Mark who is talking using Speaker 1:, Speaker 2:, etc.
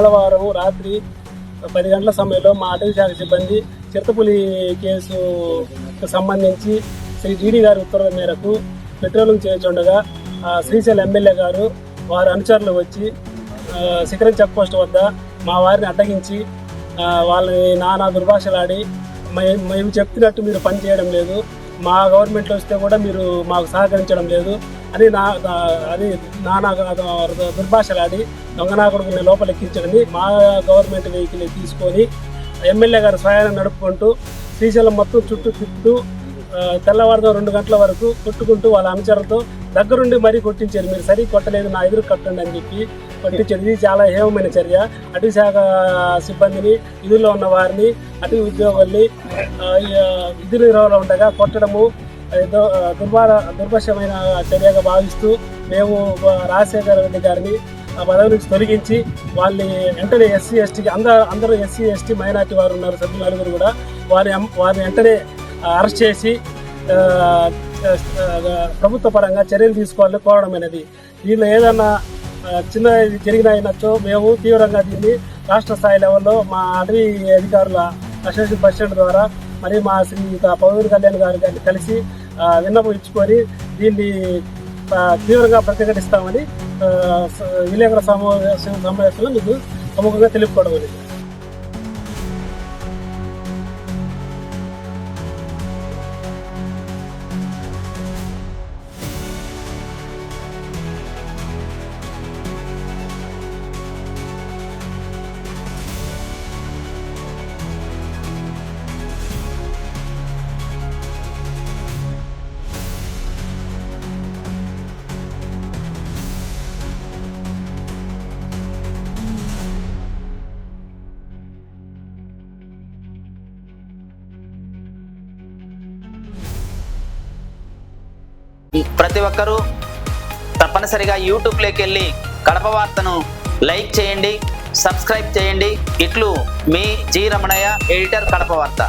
Speaker 1: మంగళవారం రాత్రి 10 గంటల సమయంలో మా అటవీ శాఖ సిబ్బంది చిరుతపులి కేసుకు సంబంధించి శ్రీ జీడీ గారి ఉత్తర్వుల మేరకు పెట్రోలింగ్ చేస్తుండగా శ్రీశైలం ఎమ్మెల్యే గారు వారి అనుచరులు వచ్చి శిఖరం చెక్ పోస్ట్ వద్ద మా వారిని అడ్డగించి వాళ్ళని నానా దుర్భాషలాడి మేము చెప్తున్నట్టు మీరు పని చేయడం లేదు, మా గవర్నమెంట్లో వస్తే కూడా మీరు మాకు సహకరించడం లేదు అని అది నానా దుర్భాషలాడి దొంగనాకుడిని లోపలెక్కించడని మా గవర్నమెంట్ వెహికల్ తీసుకొని ఎమ్మెల్యే గారు స్వయాన్ని నడుపుకుంటూ శ్రీశైలం మొత్తం చుట్టూ తిప్పుతూ తెల్లవారుదాం 2 గంటల వరకు కొట్టుకుంటూ వాళ్ళ అనుచరులతో దగ్గరుండి మరీ కొట్టించారు. మీరు సరి కొట్టలేదు, నా ఎదురు కట్టండి అని చెప్పి కొట్టించారు. ఇది చాలా హేమమైన చర్య. అటవీ శాఖ సిబ్బందిని, విధుల్లో ఉన్న వారిని, అటవీ ఉద్యోగుల్ని విధి నిర్వహణలో ఉండగా కొట్టడము దుర్భాషమైన చర్యగా భావిస్తూ మేము రాజశేఖర రెడ్డి గారిని ఆ పదవి నుంచి తొలగించి వాళ్ళని వెంటనే ఎస్సీ ఎస్టీకి అందరూ ఎస్సీ ఎస్టీ మైనార్టీ వారు ఉన్నారు, సభ్యులు నలుగురు కూడా వారిని వెంటనే అరెస్ట్ చేసి ప్రభుత్వ పరంగా చర్యలు తీసుకోవాలని కోరడం అనేది. దీనిలో ఏదన్నా చిన్న జరిగినచో మేము తీవ్రంగా దీన్ని రాష్ట్ర స్థాయి లెవెల్లో మా అటవీ అధికారుల అసోసియేషన్ ప్రెసిడెంట్ ద్వారా మరి మా శ్రీ పవన్ కళ్యాణ్ గారిని కలిసి విన్నపం ఇచ్చుకొని దీన్ని తీవ్రంగా ప్రతిఘటిస్తామని విలేకరుల సమావేశంలో మీకు ప్రముఖంగా తెలుపుకోవడం అనేది.
Speaker 2: ప్రతి ఒక్కరూ తప్పనిసరిగా యూట్యూబ్లోకి వెళ్ళి కడప వార్తను లైక్ చేయండి, సబ్స్క్రైబ్ చేయండి. ఇట్లు మీ జి రమణయ్య, ఎడిటర్, కడప వార్త.